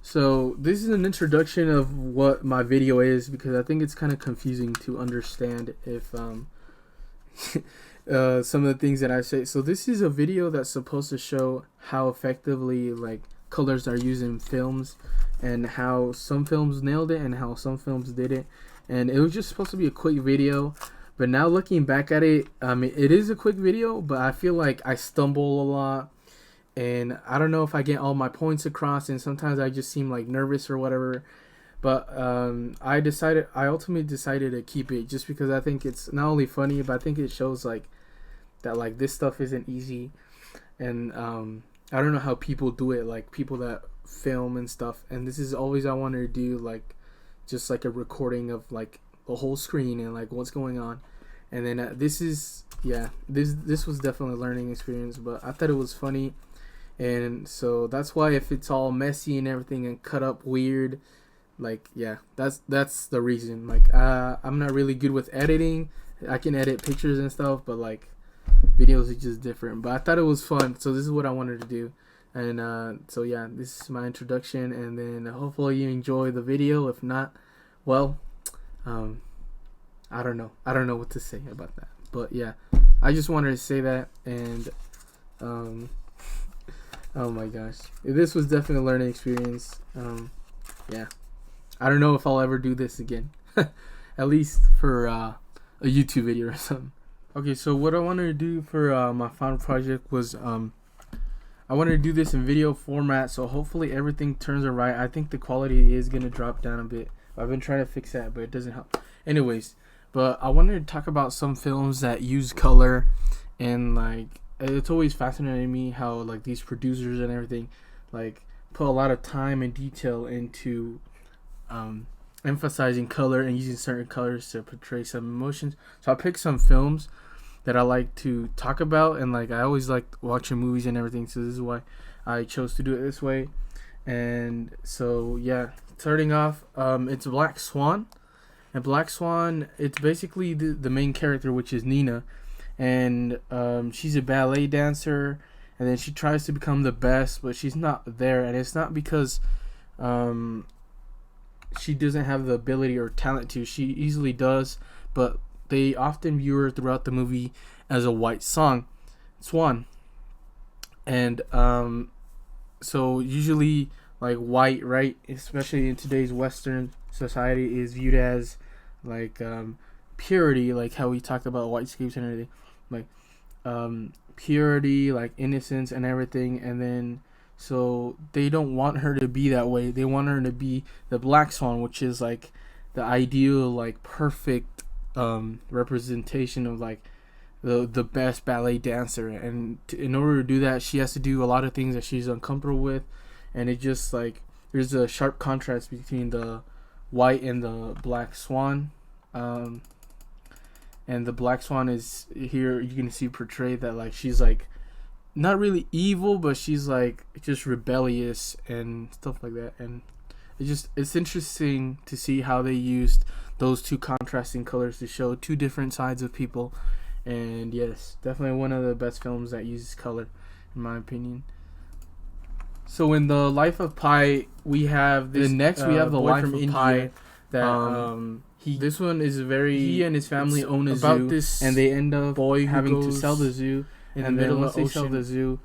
So this is an introduction of what my video is because I think it's kind of confusing to understand if some of the things that I say. So this is a video that's supposed to show how effectively like colors are used in films and how some films nailed it and how some films didn't. And it was just supposed to be a quick video, but now looking back at it, it is a quick video, but I feel like I stumble a lot and I don't know if I get all my points across, and sometimes I just seem like nervous or whatever. But I ultimately decided to keep it just because I think it's not only funny, but I think it shows like that like this stuff isn't easy, and I don't know how people do it, like people that film and stuff. And this is always I wanted to do, like just like a recording of like the whole screen and like what's going on. And then this was definitely a learning experience, but I thought it was funny. And so that's why if it's all messy and everything and cut up weird, like that's the reason. Like I'm not really good with editing. I can edit pictures and stuff, but like videos are just different. But I thought it was fun, so this is what I wanted to do. And so yeah, this is my introduction, and then hopefully you enjoy the video. If not, well, I don't know what to say about that. But yeah, I just wanted to say that. And oh my gosh, this was definitely a learning experience. Yeah, I don't know if I'll ever do this again. At least for a YouTube video or something. Okay, so what I wanted to do for my final project was I wanted to do this in video format, so hopefully everything turns out right. I think the quality is gonna drop down a bit. I've been trying to fix that, but it doesn't help. Anyways, but I wanted to talk about some films that use color, and like it's always fascinating me how like these producers and everything like put a lot of time and detail into emphasizing color and using certain colors to portray some emotions. So I picked some films that I like to talk about, and like I always like watching movies and everything, so this is why I chose to do it this way. And so yeah, starting off, it's Black Swan. And Black Swan, it's basically the main character, which is Nina, and she's a ballet dancer, and then she tries to become the best, but she's not there. And it's not because she doesn't have the ability or talent to. She easily does, but they often view her throughout the movie as a white swan. And so usually like white, right, especially in today's Western society, is viewed as like purity, like how we talked about whitescapes and everything, like purity, like innocence and everything. And then so they don't want her to be that way. They want her to be the Black Swan, which is like the ideal, like perfect representation of like the best ballet dancer. And in order to do that, she has to do a lot of things that she's uncomfortable with. And it just like there's a sharp contrast between the white and the Black Swan. And the Black Swan is here, you can see portrayed that like she's like not really evil, but she's like just rebellious and stuff like that. And it's interesting to see how they used those two contrasting colors to show two different sides of people. And yes, definitely one of the best films that uses color, in my opinion. So in The Life of Pi, we have this. Next, we have The Life of Pi. That this one is very. He and his family own a zoo, and they end up having to sell the zoo. In the middle of the ocean. Sell the zoo,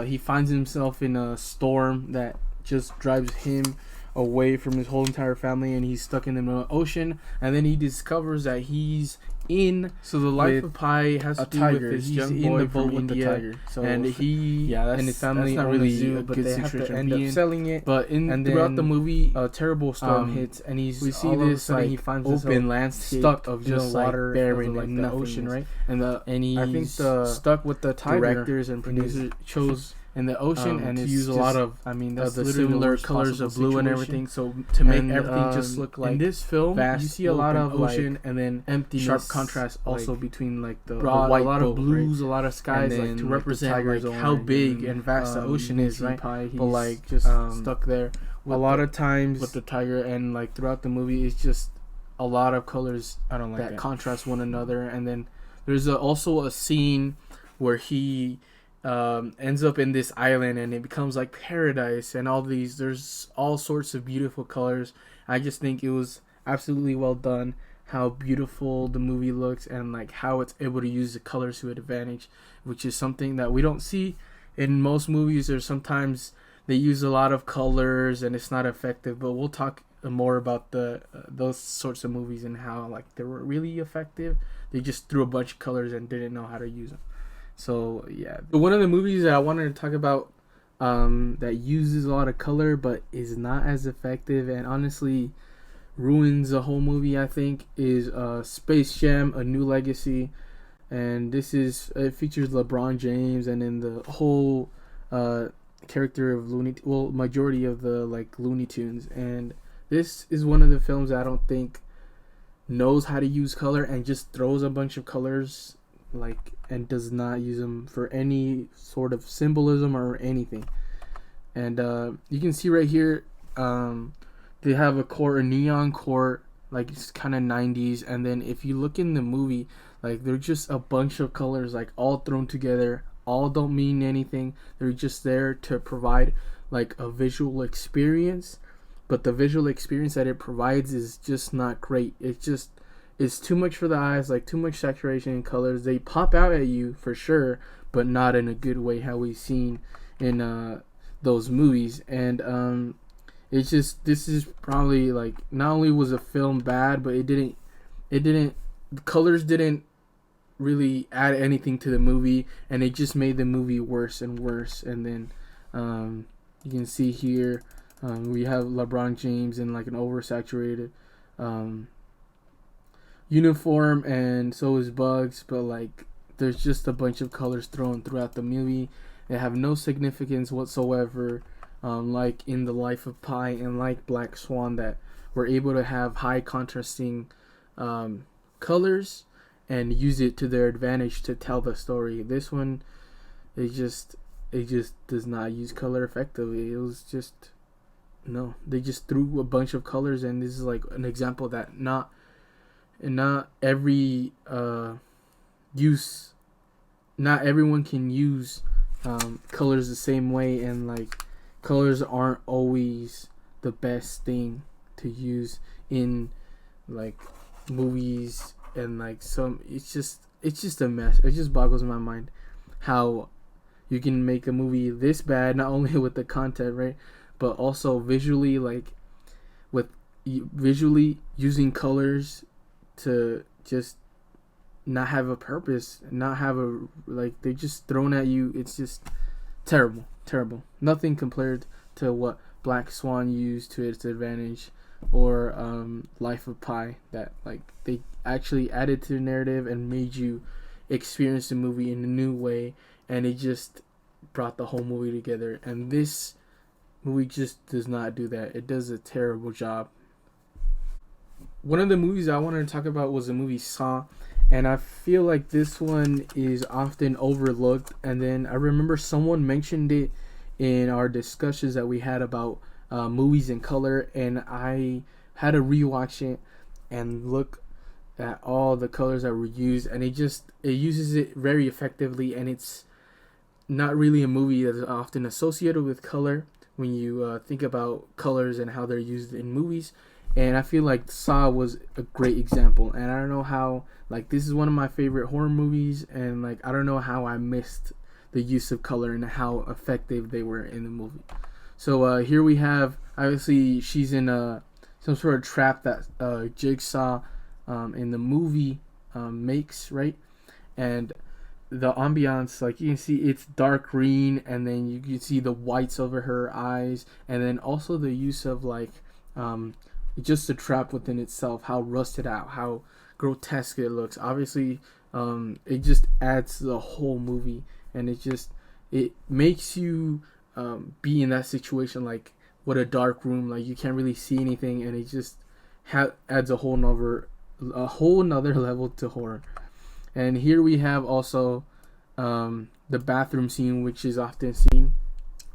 he finds himself in a storm that just drives him away from his whole entire family, and he's stuck in the middle of the ocean. And then he discovers that he's in. So The Life of Pi has to do with this young boy in the boat with the tiger. So and he and his family not really zoo, but they have to end up selling it. But throughout the movie, a terrible storm hits, and we see this like he finds open landscape stuck of just water, barren, like in the ocean, right? And he's stuck with the tiger. Directors and producers chose in the ocean, and to use a lot of that's the similar colors of blue and everything, so to make everything just look like in this film vast, you see a lot of ocean, like, and then empty sharp contrast also like, between like the white, a lot of blues, right? A lot of skies, like to represent like how big and vast the ocean is, right? But like just stuck there a lot of times with the tiger. And like throughout the movie, it's just a lot of colors that contrast one another. And then there's also a scene where he ends up in this island and it becomes like paradise and all these. There's all sorts of beautiful colors. I just think it was absolutely well done. How beautiful the movie looks and like how it's able to use the colors to its advantage, which is something that we don't see in most movies. Or sometimes they use a lot of colors and it's not effective. But we'll talk more about the those sorts of movies and how like they were really effective. They just threw a bunch of colors and didn't know how to use them. So yeah, but one of the movies that I wanted to talk about that uses a lot of color but is not as effective and honestly ruins the whole movie, I think, is Space Jam: A New Legacy. And it features LeBron James and then the whole character of majority of the like Looney Tunes. And this is one of the films that I don't think knows how to use color and just throws a bunch of colors like and does not use them for any sort of symbolism or anything. And you can see right here, they have a neon court, like it's kind of 90s. And then if you look in the movie, like they're just a bunch of colors, like all thrown together. All don't mean anything. They're just there to provide like a visual experience. But the visual experience that it provides is just not great. It's too much for the eyes, like too much saturation in colors. They pop out at you for sure, but not in a good way how we've seen in those movies. And it's just, this is probably like, not only was a film bad, but the colors didn't really add anything to the movie, and it just made the movie worse and worse. And then you can see here, we have LeBron James in like an oversaturated uniform, and so is Bugs, but like there's just a bunch of colors thrown throughout the movie. They have no significance whatsoever. Like in The Life of Pi and like Black Swan, that were able to have high contrasting colors and use it to their advantage to tell the story. This one, it just does not use color effectively. It was just, no, they just threw a bunch of colors, and this is like an example that not every not everyone can use colors the same way, and like colors aren't always the best thing to use in like movies. And like it's just a mess. It just boggles my mind how you can make a movie this bad, not only with the content, right, but also visually, like with visually using colors to just not have a purpose, not have a, like, they just thrown at you. It's just terrible. Nothing compared to what Black Swan used to its advantage, or Life of Pi, that like they actually added to the narrative and made you experience the movie in a new way, and it just brought the whole movie together. And this movie just does not do that. It does a terrible job. One of the movies I wanted to talk about was the movie Saw, and I feel like this one is often overlooked. And then I remember someone mentioned it in our discussions that we had about movies in color, and I had to rewatch it and look at all the colors that were used, and it uses it very effectively. And it's not really a movie that is often associated with color when you think about colors and how they're used in movies. And I feel like Saw was a great example. And I don't know how, like, this is one of my favorite horror movies, and like I don't know how I missed the use of color and how effective they were in the movie. So here we have, obviously she's in some sort of trap that Jigsaw in the movie makes, right? And the ambiance, like you can see, it's dark green, and then you can see the whites over her eyes, and then also the use of like just the trap within itself, how rusted out, how grotesque it looks. Obviously, it just adds to the whole movie, and it makes you be in that situation, like what a dark room, like you can't really see anything, and it just adds a whole nother level to horror. And here we have also the bathroom scene, which is often seen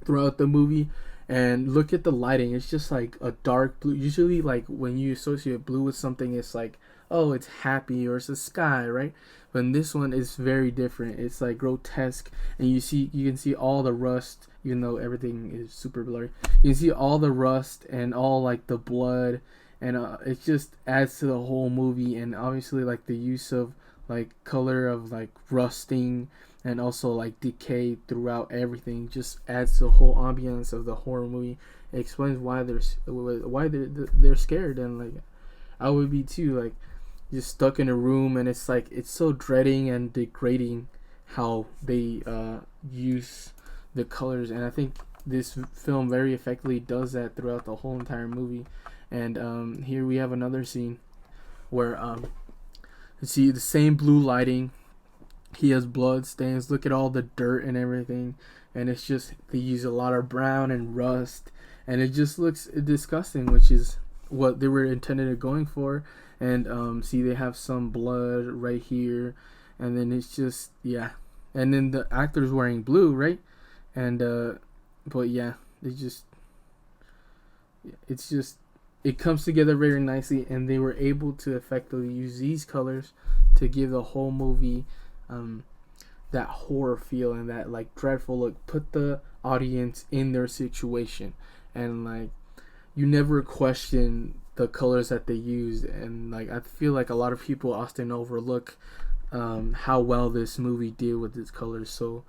throughout the movie. And look at the lighting. It's just like a dark blue. Usually, like when you associate blue with something, it's like, oh, it's happy or it's the sky, right? But in this one, it's very different. It's like grotesque, and you can see all the rust, even though everything is super blurry. You can see all the rust and all like the blood, and it just adds to the whole movie. And obviously, like the use of like color of like rusting and also like decay throughout everything just adds to the whole ambiance of the horror movie. It explains why they're scared, and like I would be too, like just stuck in a room, and it's like it's so dreading and degrading how they use the colors. And I think this film very effectively does that throughout the whole entire movie. And here we have another scene where you see the same blue lighting. He has blood stains. Look at all the dirt and everything, and it's just they use a lot of brown and rust, and it just looks disgusting, which is what they were intended going for. And see, they have some blood right here, and then it's just, yeah, and then the actor's wearing blue, right? And but yeah, it's just it comes together very nicely, and they were able to effectively use these colors to give the whole movie that horror feel and that like dreadful look. Put the audience in their situation, and like you never question the colors that they used. And like I feel like a lot of people often overlook how well this movie did with its colors. So